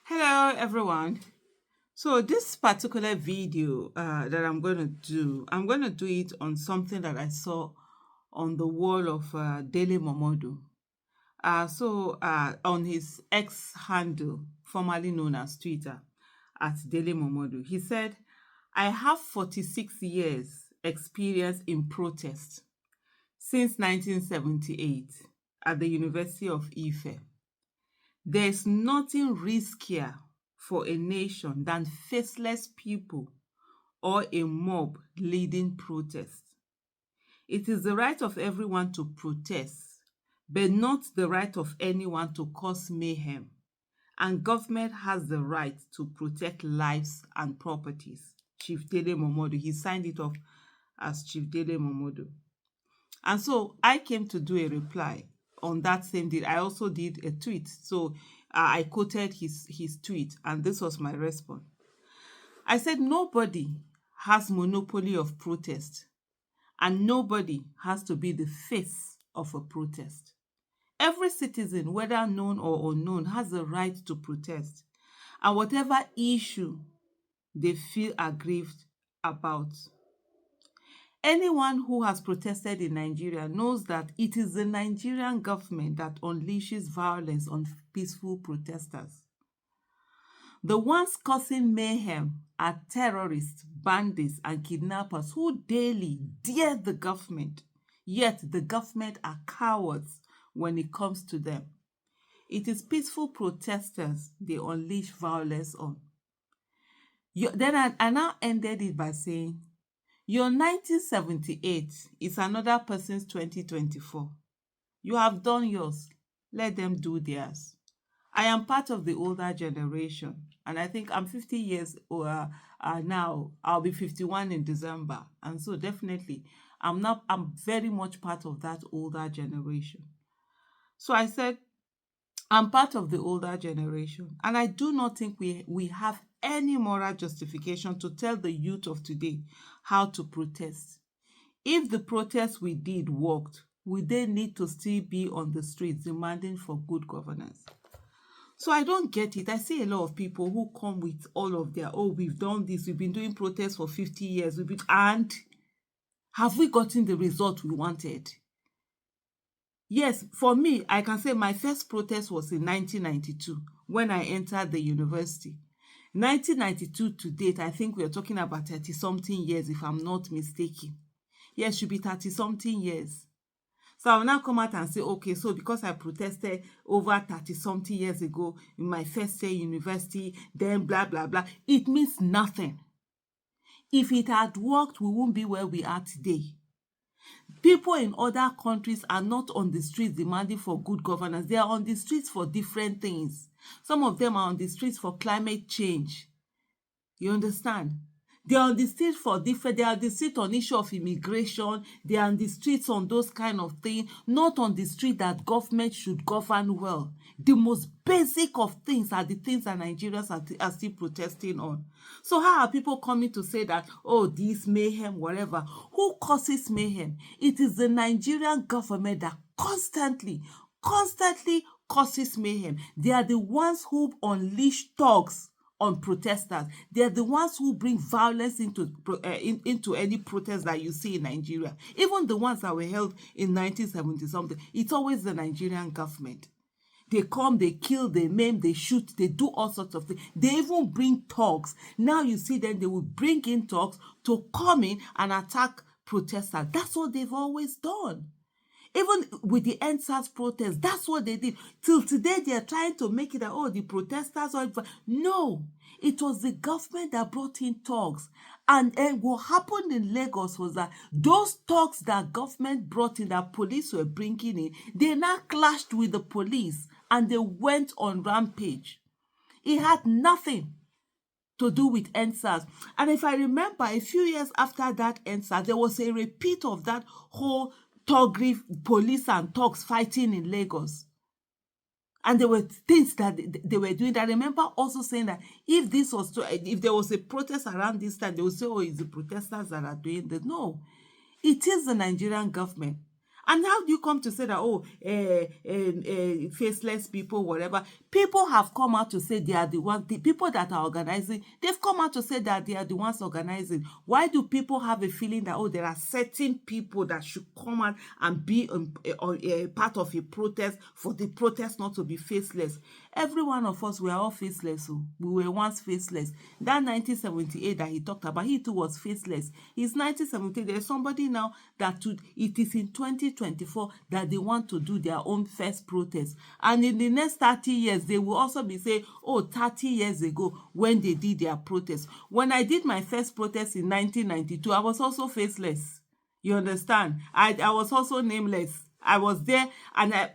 Hello, everyone. So this particular video that I'm going to do it on something that I saw on the wall of Dele Momodu. On his X handle, formerly known as Twitter, at Dele Momodu, he said, "I have 46 years experience in protest since 1978 at the University of Ife. There's nothing riskier for a nation than faceless people or a mob leading protests. It is the right of everyone to protest, but not the right of anyone to cause mayhem. And government has the right to protect lives and properties." Chief Dele Momodu, he signed it off as Chief Dele Momodu. And so I came to do a reply on that same day. I also did a tweet. So I quoted his tweet, and this was my response. I said, nobody has monopoly of protest, and nobody has to be the face of a protest. Every citizen, whether known or unknown, has the right to protest, and whatever issue they feel aggrieved about. Anyone who has protested in Nigeria knows that it is the Nigerian government that unleashes violence on peaceful protesters. The ones causing mayhem are terrorists, bandits, and kidnappers who daily dare the government, yet the government are cowards when it comes to them. It is peaceful protesters they unleash violence on. I now ended it by saying, your 1978 is another person's 2024. You have done yours. Let them do theirs. I am part of the older generation, and I think I'm 50 years now. I'll be 51 in December, and so definitely I'm very much part of that older generation. So I said, I'm part of the older generation, and I do not think we have any moral justification to tell the youth of today how to protest. If the protest we did worked, would they need to still be on the streets demanding for good governance? So I don't get it. I see a lot of people who come with all of their, oh, we've done this, we've been doing protests for 50 years, and have we gotten the result we wanted? Yes, for me, I can say my first protest was in 1992 when I entered the university. 1992 to date, I think we are talking about 30-something years, if I'm not mistaken. Yes, should be 30-something years. So I'll now come out and say, okay, so because I protested over 30-something years ago in my first year university, then blah, blah, blah, it means nothing. If it had worked, we wouldn't be where we are today. People in other countries are not on the streets demanding for good governance. They are on the streets for different things. Some of them are on the streets for climate change. You understand? They are on the streets for different, they are on the street on issue of immigration, they are on the streets on those kind of things, not on the street that government should govern well. The most basic of things are the things that Nigerians are still protesting on. So how are people coming to say that, oh, this mayhem, whatever? Who causes mayhem? It is the Nigerian government that constantly causes mayhem. They are the ones who unleash thugs on protesters. They are the ones who bring violence into any protest that you see in Nigeria. Even the ones that were held in 1970 something, it's always the Nigerian government. They come, they kill, they maim, they shoot, they do all sorts of things. They even bring thugs. Now you see them, they will bring in thugs to come in and attack protesters. That's what they've always done. Even with the NSAS protest, that's what they did. Till today, they are trying to make it that, oh, the protesters are... No, it was the government that brought in thugs. And what happened in Lagos was that those thugs that government brought in, that police were bringing in, they now clashed with the police and they went on rampage. It had nothing to do with NSAS. And if I remember, a few years after that NSAS, there was a repeat of that whole thuggery, police and thugs fighting in Lagos. And there were things that they were doing. I remember also saying that if there was a protest around this time, they would say, oh, it's the protesters that are doing this. No, it is the Nigerian government. And how do you come to say that, oh, faceless people, whatever? People have come out to say they are the ones, the people that are organizing, they've come out to say that they are the ones organizing. Why do people have a feeling that, oh, there are certain people that should come out and be a part of a protest for the protest not to be faceless? Every one of us, we are all faceless. So we were once faceless. That 1978 that he talked about, he too was faceless. It's 1978. There's somebody now that it is in 2024 that they want to do their own first protest. And in the next 30 years, they will also be saying, oh, 30 years ago when they did their protest. When I did my first protest in 1992, I was also faceless. You understand? I was also nameless. I was there,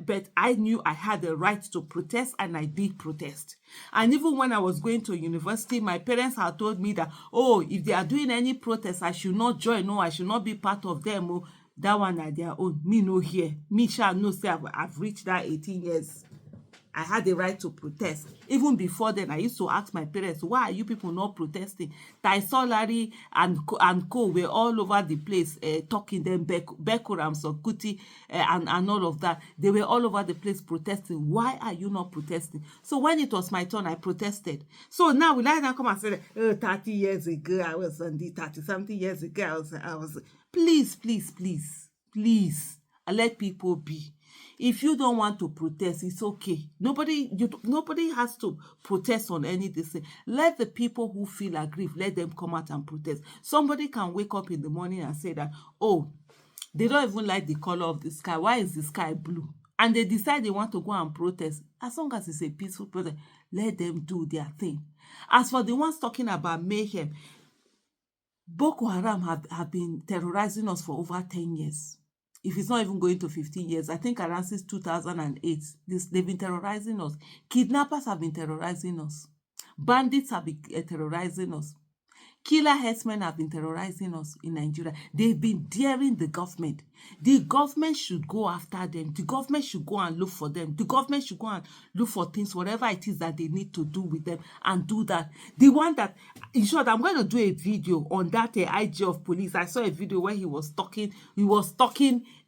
but I knew I had the right to protest, and I did protest. And even when I was going to university, my parents had told me that, oh, if they are doing any protest, I should not join. No, I should not be part of them. Oh, that one at their own. Me no here. Me shall no say I've reached that 18 years. I had the right to protest. Even before then, I used to ask my parents, why are you people not protesting? Tai Larry and co were all over the place talking, them Bekuram, Kuti, and all of that. They were all over the place protesting. Why are you not protesting? So when it was my turn, I protested. So now, will I now come and say, oh, 30 years ago, I was on the 30-something years ago, I was, please, let people be. If you don't want to protest, it's okay. Nobody has to protest on anything. Let the people who feel aggrieved, let them come out and protest. Somebody can wake up in the morning and say that, oh, they don't even like the color of the sky. Why is the sky blue? And they decide they want to go and protest. As long as it's a peaceful protest, let them do their thing. As for the ones talking about mayhem, Boko Haram have been terrorizing us for over 10 years. If it's not even going to 15 years, I think around since 2008, they've been terrorizing us. Kidnappers have been terrorizing us. Bandits have been terrorizing us. Killer herdsmen have been terrorizing us in Nigeria. They've been daring the government. The government should go after them. The government should go and look for them. The government should go and look for things, whatever it is that they need to do with them, and do that. The one that, in short, I'm going to do a video on that IG of police. I saw a video where he was talking,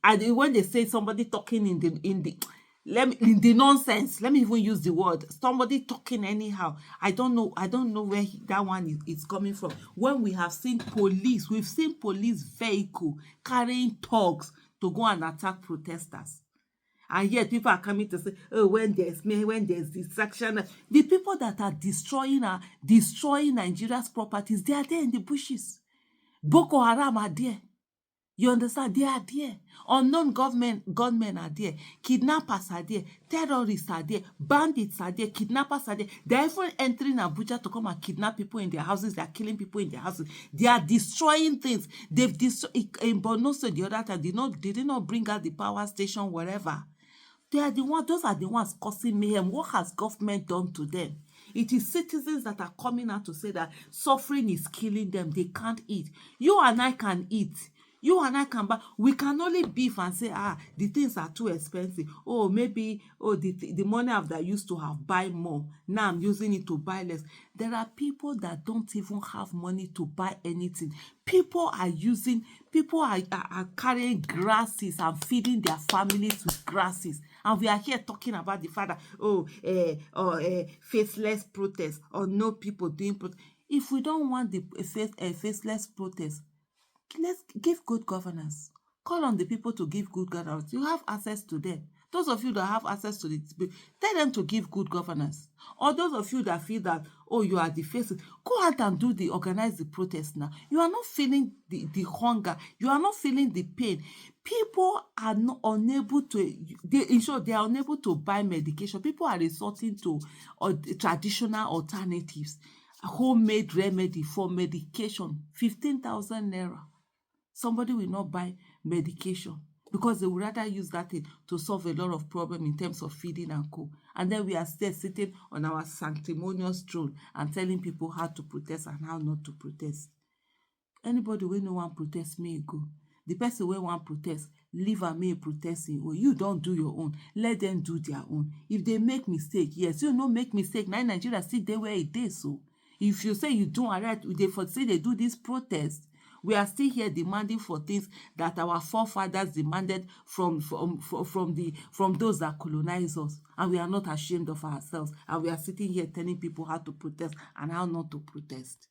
and when they say somebody talking in the nonsense, let me even use the word, somebody talking anyhow. I don't know where that one is coming from. When we have seen police, we've seen police vehicle carrying thugs to go and attack protesters. And yet people are coming to say, oh, when there's distraction, the people that are destroying Nigeria's properties, they are there in the bushes. Boko Haram are there. You understand? They are there. Unknown gunmen are there. Kidnappers are there. Terrorists are there. Bandits are there. Kidnappers are there. They are even entering Abuja to come and kidnap people in their houses. They are killing people in their houses. They are destroying things. They've destroyed in Borno State the other time. They did not bring out the power station, whatever. Those are the ones causing mayhem. What has government done to them? It is citizens that are coming out to say that suffering is killing them. They can't eat. You and I can eat. You and I can buy. We can only beef and say, the things are too expensive. Oh, maybe, the money I used to have buy more. Now I'm using it to buy less. There are people that don't even have money to buy anything. People are carrying grasses and feeding their families with grasses. And we are here talking about the fact that, faceless protest, or no people doing protest. If we don't want the faceless protest, let's give good governance. Call on the people to give good governance. You have access to them. Those of you that have access to the, tell them to give good governance. Or those of you that feel that, you are the face, go out and organize the protest now. You are not feeling the hunger. You are not feeling the pain. People are not unable to, they are unable to buy medication. People are resorting to traditional alternatives. Homemade remedy for medication, 15,000 naira. Somebody will not buy medication because they would rather use that thing to solve a lot of problems in terms of feeding and co. And then we are still sitting on our sanctimonious throne and telling people how to protest and how not to protest. Anybody wey no wan protest, may go. The person wey wan protest, leave am may protesting. Or you don't do your own. Let them do their own. If they make mistake, yes, you no make mistake. Now Nigeria still dey where it is. So if you say you do right, they for say they do this protest. We are still here demanding for things that our forefathers demanded from those that colonize us. And we are not ashamed of ourselves. And we are sitting here telling people how to protest and how not to protest.